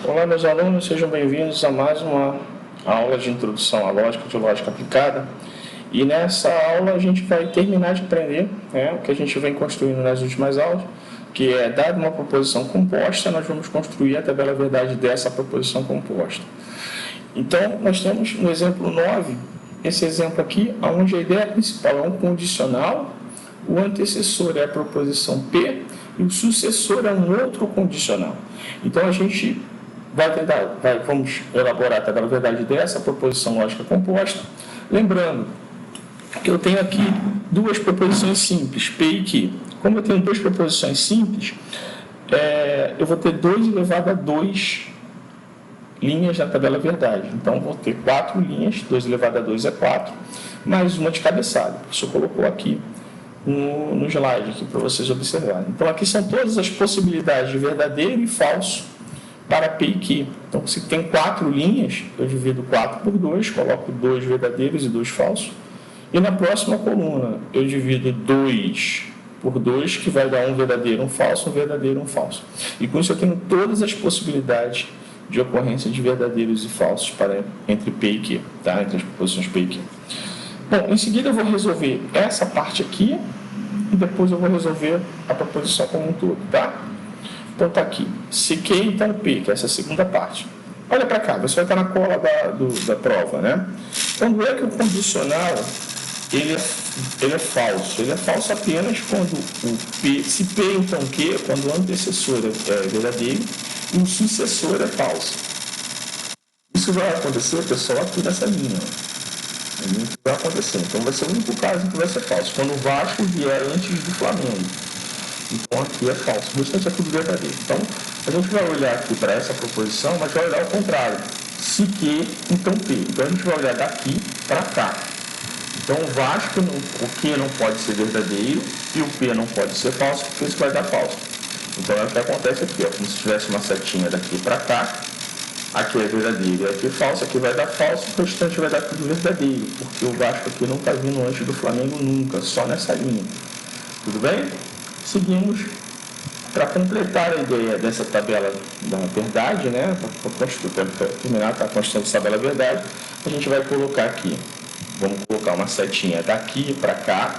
Olá, meus alunos, sejam bem-vindos a mais uma aula de introdução à lógica de lógica aplicada. E nessa aula a gente vai terminar de aprender o que a gente vem construindo nas últimas aulas, que é, dada uma proposição composta, nós vamos construir a tabela verdade dessa proposição composta. Então, nós temos no exemplo 9, esse exemplo aqui, onde a ideia principal é um condicional, o antecessor é a proposição P e o sucessor é um outro condicional. Então, a gente vamos elaborar a tabela verdade dessa proposição lógica composta, lembrando que eu tenho aqui duas proposições simples, P e Q. Como eu tenho duas proposições simples, eu vou ter 2 elevado a 2 linhas na tabela verdade. Então, vou ter 4 linhas, 2 elevado a 2 é 4, mais uma de cabeçada. O professor colocou aqui no slide aqui para vocês observarem. Então, aqui são todas as possibilidades de verdadeiro e falso para P e Q. Então, se tem 4 linhas, eu divido 4 por 2, coloco 2 verdadeiros e 2 falsos. E na próxima coluna, eu divido 2 por 2, que vai dar um verdadeiro, um falso, um verdadeiro, um falso. E com isso eu tenho todas as possibilidades de ocorrência de verdadeiros e falsos entre P e Q, tá? Entre as proposições P e Q. Bom, em seguida eu vou resolver essa parte aqui e depois eu vou resolver a proposição como um todo, tá? Então está aqui, se Q, então P, que é essa segunda parte. Olha para cá, você vai estar na cola da prova, né? Quando é que o condicional ele é falso? Ele é falso apenas quando o P, se P, então Q, quando o antecessor é verdadeiro e o sucessor é falso. Isso vai acontecer, pessoal, aqui nessa linha. Isso vai acontecer. Então vai ser o único caso que vai ser falso, quando o Vasco vier antes do Flamengo. Então, aqui é falso. O restante é tudo verdadeiro. Então, a gente vai olhar aqui para essa proposição, mas vai olhar ao contrário. Se Q, então P. Então, a gente vai olhar daqui para cá. Então, o Vasco, o Q não pode ser verdadeiro e o P não pode ser falso, porque isso vai dar falso. Então, é o que acontece aqui, ó, como se tivesse uma setinha daqui para cá. Aqui é verdadeiro e aqui é falso, aqui vai dar falso, o restante vai dar tudo verdadeiro, porque o Vasco aqui não está vindo antes do Flamengo nunca, só nessa linha. Tudo bem? Seguimos para completar a ideia dessa tabela da verdade, né? Para terminar a construção dessa tabela verdade, a gente vai colocar aqui, vamos colocar uma setinha daqui para cá,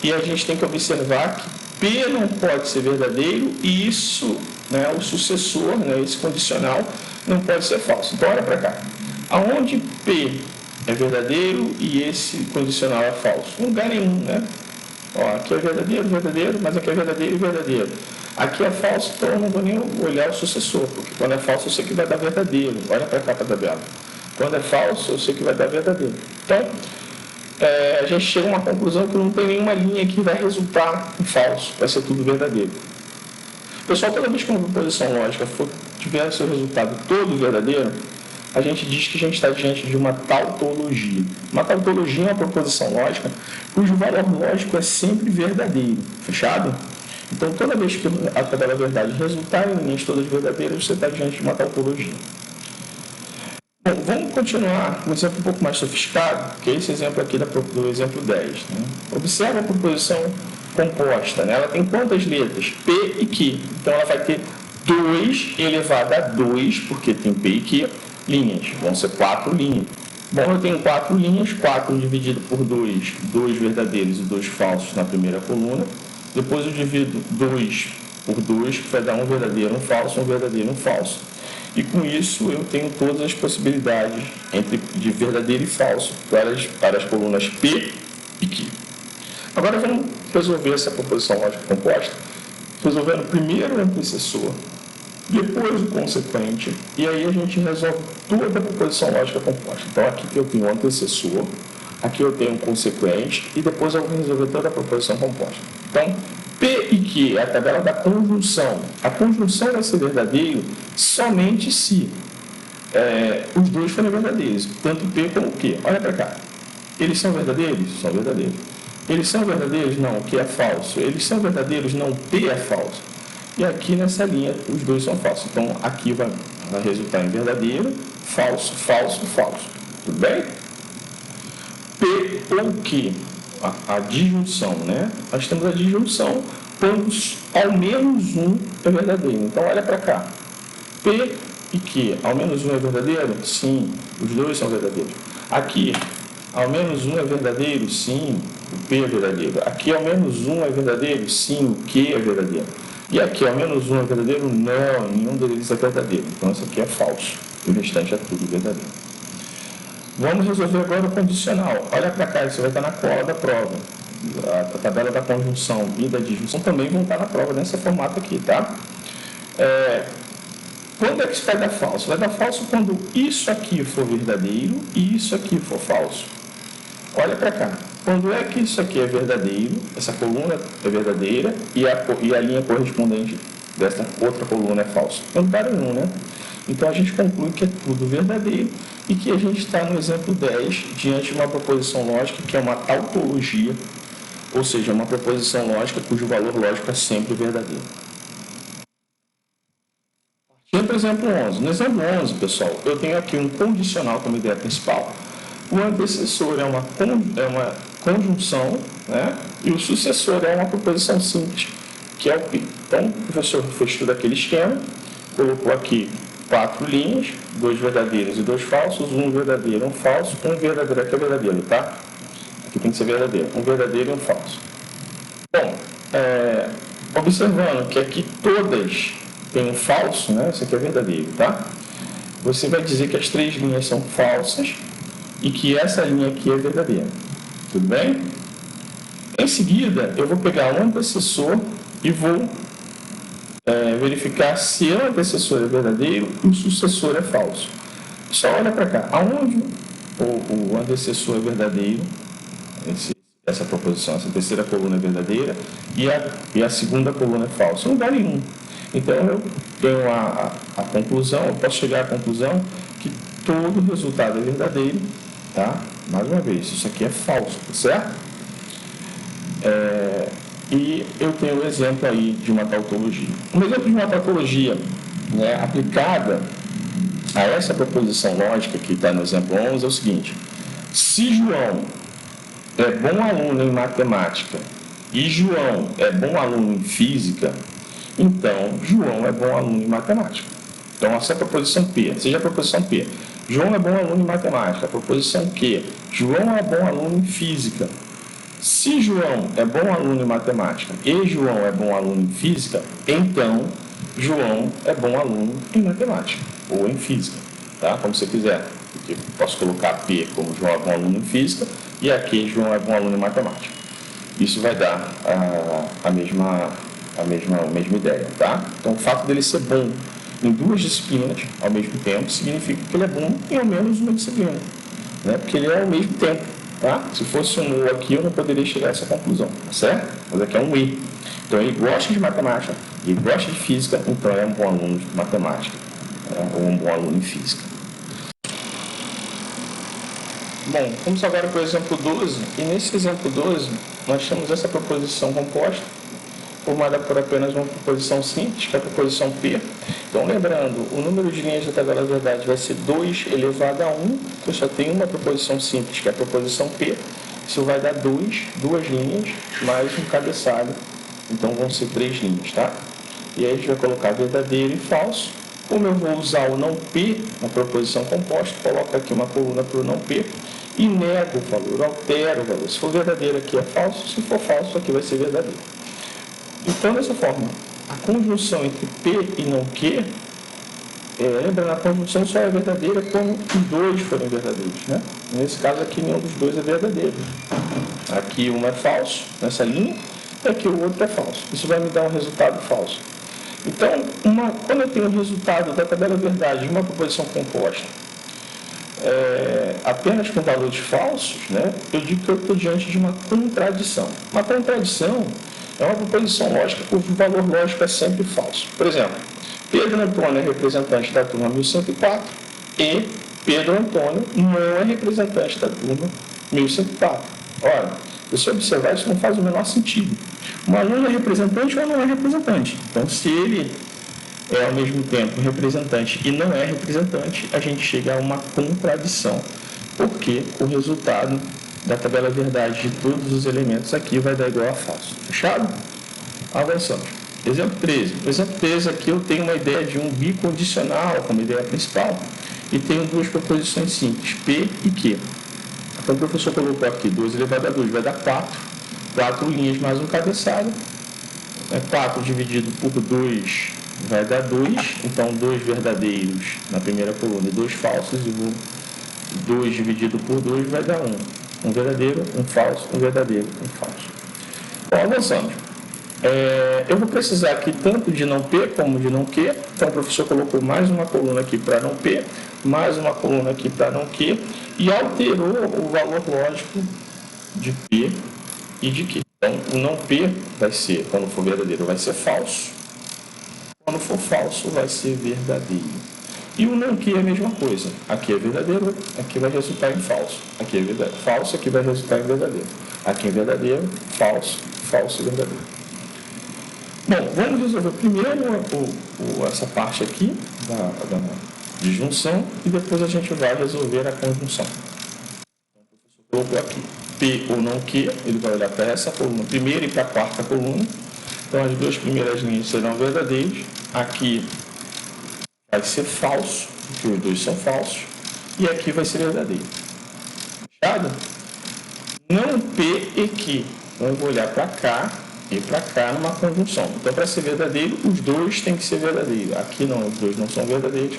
e a gente tem que observar que P não pode ser verdadeiro e isso, né, o sucessor, né, esse condicional, não pode ser falso. Então, olha para cá. Aonde P é verdadeiro e esse condicional é falso? Em lugar nenhum, né? Ó, aqui é verdadeiro, verdadeiro, mas aqui é verdadeiro e verdadeiro. Aqui é falso, então eu não vou nem olhar o sucessor, porque quando é falso eu sei que vai dar verdadeiro. Olha para cá para a tabela. Quando é falso, eu sei que vai dar verdadeiro. Então, a gente chega a uma conclusão que não tem nenhuma linha que vai resultar em falso, vai ser tudo verdadeiro. Pessoal, toda vez que uma proposição lógica tiver seu resultado todo verdadeiro, a gente diz que a gente está diante de uma tautologia. Uma tautologia é uma proposição lógica cujo valor lógico é sempre verdadeiro. Fechado? Então, toda vez que a tabela verdade resultar em linhas todas verdadeiras, você está diante de uma tautologia. Bom, vamos continuar com um exemplo um pouco mais sofisticado, que é esse exemplo aqui do exemplo 10. Né? Observe a proposição composta. Né? Ela tem quantas letras? P e Q. Então, ela vai ter 2 elevado a 2, porque tem P e Q, linhas. Vão ser 4 linhas. Bom, eu tenho 4 linhas, 4 dividido por 2, 2 verdadeiros e 2 falsos na primeira coluna. Depois eu divido 2 por 2, que vai dar um verdadeiro, um falso, um verdadeiro, um falso. E com isso eu tenho todas as possibilidades de verdadeiro e falso para as colunas P e Q. Agora vamos resolver essa proposição lógica composta, resolvendo primeiro o antecessor, depois o consequente, e aí a gente resolve toda a proposição lógica composta. Então, aqui eu tenho o antecessor, aqui eu tenho o consequente, e depois eu vou resolver toda a proposição composta. Então, P e Q é a tabela da conjunção. A conjunção vai ser verdadeiro somente se os dois forem verdadeiros, tanto P como Q. Olha para cá. Eles são verdadeiros? São verdadeiros. Eles são verdadeiros? Não, Q é falso. Eles são verdadeiros? Não, P é falso. E aqui nessa linha, os dois são falsos. Então, aqui vai resultar em verdadeiro, falso, falso, falso. Tudo bem? P ou Q, a disjunção, né? Nós temos a disjunção quando ao menos um é verdadeiro. Então, olha para cá. P e Q, ao menos 1 é verdadeiro? Sim, os dois são verdadeiros. Aqui, ao menos 1 é verdadeiro? Sim, o P é verdadeiro. Aqui, ao menos 1 é verdadeiro? Sim, o Q é verdadeiro. E aqui, ao menos 1 é verdadeiro? Não, nenhum deles é verdadeiro. Então, isso aqui é falso. O restante é tudo verdadeiro. Vamos resolver agora o condicional. Olha para cá, isso vai estar na cola da prova. A tabela da conjunção e da disjunção também vão estar na prova nesse formato aqui, tá? Quando é que isso vai dar falso? Vai dar falso quando isso aqui for verdadeiro e isso aqui for falso. Olha para cá. Quando é que isso aqui é verdadeiro, essa coluna é verdadeira e a linha correspondente dessa outra coluna é falsa? Quando dá nenhum, né? Então, a gente conclui que é tudo verdadeiro e que a gente está no exemplo 10, diante de uma proposição lógica que é uma tautologia, ou seja, uma proposição lógica cujo valor lógico é sempre verdadeiro. Partindo para o exemplo 11. No exemplo 11, pessoal, eu tenho aqui um condicional como ideia principal. O antecessor é uma conjunção, né? E o sucessor é uma proposição simples, que é o P. Então, o professor fez todo aquele esquema, colocou aqui 4 linhas, 2 verdadeiros e 2 falsos, um verdadeiro e um falso, um verdadeiro aqui é verdadeiro, tá? Aqui tem que ser verdadeiro, um verdadeiro e um falso. Bom, observando que aqui todas têm um falso, né? Isso aqui é verdadeiro, tá? Você vai dizer que as 3 linhas são falsas e que essa linha aqui é verdadeira. Tudo bem? Em seguida, eu vou pegar o antecessor e vou verificar se o antecessor é verdadeiro e o sucessor é falso. Só olha para cá. Aonde o antecessor é verdadeiro, essa proposição, essa terceira coluna é verdadeira e a segunda coluna é falsa? Em lugar nenhum. Então, eu tenho a conclusão, eu posso chegar à conclusão que todo resultado é verdadeiro, tá? Mais uma vez, isso aqui é falso, certo? E eu tenho um exemplo aí de uma tautologia. Um exemplo de uma tautologia, né, aplicada a essa proposição lógica que está no exemplo 11 é o seguinte: se João é bom aluno em matemática e João é bom aluno em física, então João é bom aluno em matemática. Então, essa é a proposição P, seja a proposição P. João é bom aluno em matemática. A proposição Q, João é bom aluno em física. Se João é bom aluno em matemática e João é bom aluno em física, então João é bom aluno em matemática ou em física, tá? Como você quiser. Eu posso colocar P como João é bom aluno em física e aqui João é bom aluno em matemática. Isso vai dar a mesma ideia, tá? Então, o fato dele ser bom em 2 disciplinas ao mesmo tempo significa que ele é bom em ao menos uma disciplina, né? Porque ele é ao mesmo tempo. Tá? Se fosse um O aqui, eu não poderia chegar a essa conclusão, tá certo? Mas aqui é um E. Então, ele gosta de matemática, ele gosta de física, então é um bom aluno de matemática, ou um bom aluno em física. Bom, vamos agora para o exemplo 12, e nesse exemplo 12, nós temos essa proposição composta, formada por apenas uma proposição simples, que é a proposição P. Então, lembrando, o número de linhas da tabela da verdade vai ser 2 elevado a 1, que eu só tenho uma proposição simples, que é a proposição P. Isso vai dar 2 linhas, mais um cabeçalho. Então, vão ser 3 linhas, tá? E aí, a gente vai colocar verdadeiro e falso. Como eu vou usar o não P na proposição composta, coloco aqui uma coluna para o não P e nego o valor, altero o valor. Se for verdadeiro, aqui é falso. Se for falso, aqui vai ser verdadeiro. Então, dessa forma, a conjunção entre P e não Q, lembrando, a conjunção só é verdadeira quando os 2 forem verdadeiros, né? Nesse caso aqui, nenhum dos 2 é verdadeiro. Aqui um é falso, nessa linha, e aqui o outro é falso. Isso vai me dar um resultado falso. Então, quando eu tenho o resultado da tabela verdade de uma proposição composta apenas com valores falsos, né, eu digo que eu estou diante de uma contradição. Uma contradição é uma proposição lógica cujo valor lógico é sempre falso. Por exemplo, Pedro Antônio é representante da turma 1104 e Pedro Antônio não é representante da turma 1104. Ora, se você observar, isso não faz o menor sentido. Um aluno é representante ou não é representante. Então, se ele é ao mesmo tempo representante e não é representante, a gente chega a uma contradição, porque o resultado da tabela verdade de todos os elementos aqui vai dar igual a falso. Fechado? Avançamos. Exemplo 13. No exemplo 13 aqui eu tenho uma ideia de um bicondicional como ideia principal e tenho duas proposições simples, P e Q. Então o professor colocou aqui 2 elevado a 2 vai dar 4. 4 linhas mais um cabeçalho. 4 dividido por 2 vai dar 2. Então 2 verdadeiros na primeira coluna e 2 falsos. E 2 dividido por 2 vai dar 1. Um verdadeiro, um falso, um verdadeiro, um falso. Bom, avançando. Eu vou precisar aqui tanto de não P como de não Q. Então o professor colocou mais uma coluna aqui para não P, mais uma coluna aqui para não Q e alterou o valor lógico de P e de Q. Então o não P vai ser, quando for verdadeiro, vai ser falso. Quando for falso, vai ser verdadeiro. E o não Q é a mesma coisa. Aqui é verdadeiro, aqui vai resultar em falso. Aqui é falso, aqui vai resultar em verdadeiro. Aqui é verdadeiro, falso, falso e verdadeiro. Bom, vamos resolver primeiro essa parte aqui da disjunção e depois a gente vai resolver a conjunção. Então, o professor colocou aqui P ou não Q, ele vai olhar para essa coluna primeira e para a quarta coluna. Então, as duas primeiras linhas serão verdadeiras. Aqui vai ser falso, porque os dois são falsos. E aqui vai ser verdadeiro. Fechado? Não P e Q. Então, eu vou olhar para cá e para cá numa conjunção. Então, para ser verdadeiro, os dois têm que ser verdadeiros. Aqui não, os dois não são verdadeiros.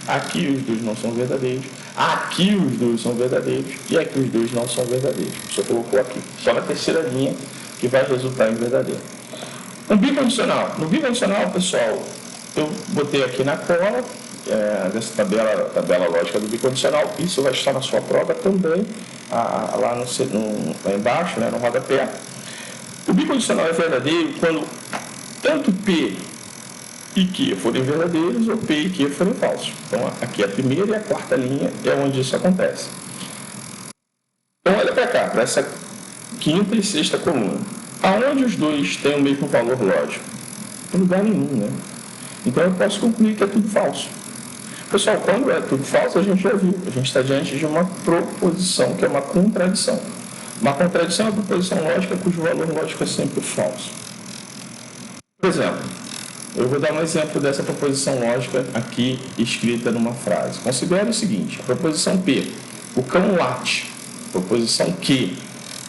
Aqui os dois não são verdadeiros. Aqui os dois são verdadeiros. E aqui os dois não são verdadeiros. Você colocou aqui. Só na terceira linha que vai resultar em verdadeiro. Um bicondicional. No bicondicional, pessoal, eu botei aqui na cola dessa tabela lógica do bicondicional. Isso vai estar na sua prova também, lá embaixo, né, no rodapé. O bicondicional é verdadeiro quando tanto P e Q forem verdadeiros ou P e Q forem falsos. Então, aqui a primeira e a quarta linha é onde isso acontece. Então, olha para cá, para essa quinta e sexta coluna. Aonde os dois têm o mesmo valor lógico? Em lugar nenhum, né? Então, eu posso concluir que é tudo falso. Pessoal, quando é tudo falso, a gente já viu. A gente está diante de uma proposição, que é uma contradição. Uma contradição é uma proposição lógica cujo valor lógico é sempre falso. Por exemplo, eu vou dar um exemplo dessa proposição lógica aqui escrita numa frase. Considere o seguinte, a proposição P, o cão late. Proposição Q,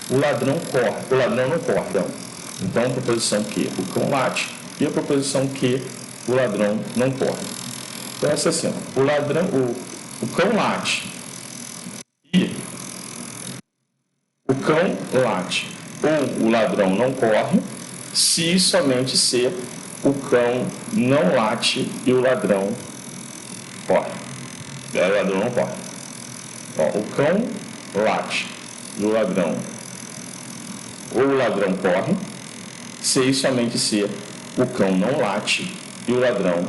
o ladrão não corre. Não. Então, a proposição Q, o cão late. E a proposição Q, o ladrão não corre. Então, essa é assim, o cão late e o cão late ou o ladrão não corre se somente ser o cão não late e o ladrão corre. O ladrão não corre. O cão late e o ladrão corre se somente ser o cão não late e o ladrão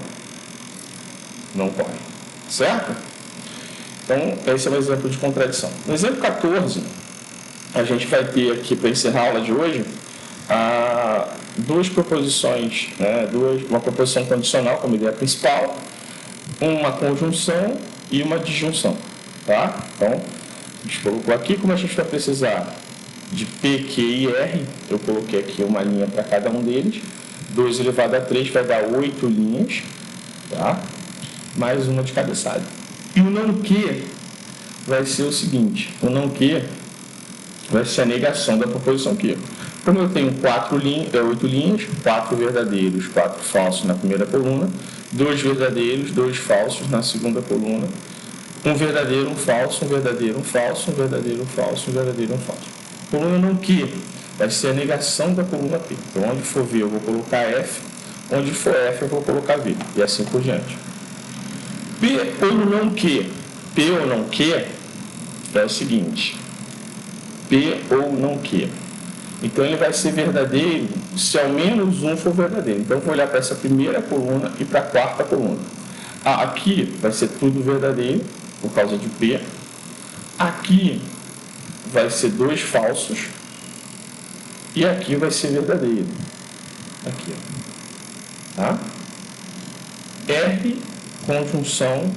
não corre. Certo? Então, esse é um exemplo de contradição. No exemplo 14, a gente vai ter aqui, para encerrar a aula de hoje, duas proposições, né? Uma proposição condicional como ideia principal, uma conjunção e uma disjunção. Tá? Então, a gente colocou aqui, como a gente vai precisar de P, Q e R, eu coloquei aqui uma linha para cada um deles. 2 elevado a 3 vai dar 8 linhas, tá? Mais uma de cabeçalho. E o não Q vai ser o seguinte, o não Q vai ser a negação da proposição Q. Como eu tenho 8 linhas, 4 verdadeiros, 4 falsos na primeira coluna, 2 verdadeiros, 2 falsos na segunda coluna, um verdadeiro, um falso, um verdadeiro, um falso, um verdadeiro, um falso, um verdadeiro, um falso. Coluna não Q vai ser a negação da coluna P. Então, onde for V eu vou colocar F, onde for F eu vou colocar V, e assim por diante. P ou não Q. P ou não Q é o seguinte, P ou não Q. Então, ele vai ser verdadeiro se ao menos um for verdadeiro. Então, eu vou olhar para essa primeira coluna e para a quarta coluna. Aqui vai ser tudo verdadeiro, por causa de P. Aqui vai ser 2 falsos. E aqui vai ser verdadeiro. Aqui, ó. Tá? R, conjunção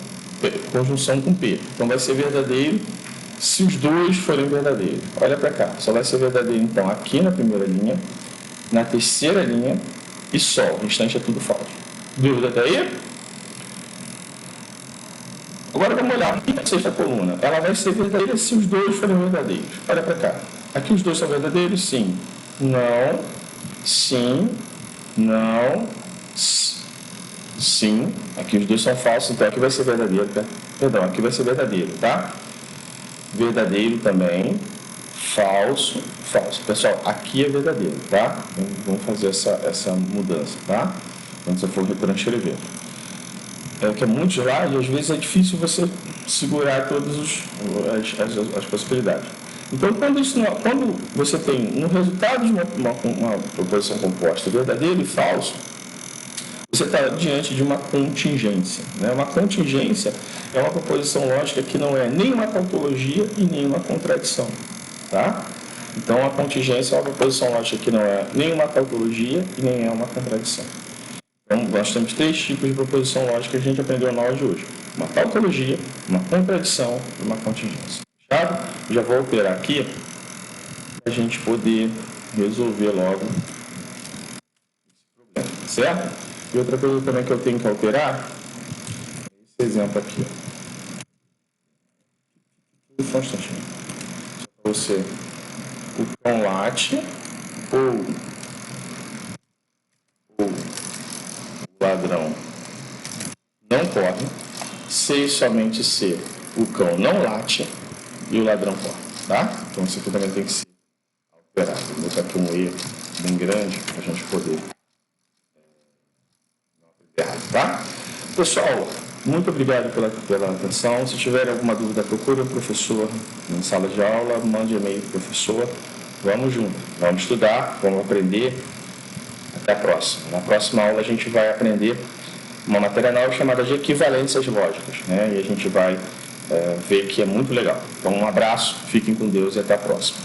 com P. Então, vai ser verdadeiro se os dois forem verdadeiros. Olha para cá. Só vai ser verdadeiro, então, aqui na primeira linha, na terceira linha e Sol. O restante é tudo falso. Dúvida até aí? Agora vamos olhar aqui a sexta coluna. Ela vai ser verdadeira se os dois forem verdadeiros. Olha para cá. Aqui os dois são verdadeiros? Sim. Não. Sim. Não. Sim. Aqui os dois são falsos, então aqui vai ser verdadeiro, tá? Perdão, aqui vai ser verdadeiro, tá? Verdadeiro também. Falso. Falso. Pessoal, aqui é verdadeiro, tá? Vamos fazer essa mudança, tá? Quando você for transcrever. É que é muito slide, às vezes é difícil você segurar todas as possibilidades. Então, quando você tem no resultado de uma proposição composta verdadeiro e falso, você está diante de uma contingência. Né? Uma contingência é uma proposição lógica que não é nem uma tautologia e nem uma contradição. Tá? Então, a contingência é uma proposição lógica que não é nem uma tautologia e nem é uma contradição. Então, nós temos 3 tipos de proposição lógica que a gente aprendeu na aula de hoje. Uma tautologia, uma contradição e uma contingência. Fechado? Já vou alterar aqui para a gente poder resolver logo esse problema. Certo? E outra coisa também que eu tenho que alterar é esse exemplo aqui. Só um instantinho. Para você, o cão late ou o ladrão não corre, se e somente se o cão não late e o ladrão corre, tá? Então isso aqui também tem que ser alterado. Vou botar aqui um erro bem grande para a gente poder não aprender errado, tá? Pessoal, muito obrigado pela atenção. Se tiver alguma dúvida, procure o professor em sala de aula, mande e-mail para o professor. Vamos junto, vamos estudar, vamos aprender. Até a próxima. Na próxima aula a gente vai aprender uma matéria nova chamada de equivalências lógicas, né? E a gente vai ver que é muito legal. Então, um abraço, fiquem com Deus e até a próxima.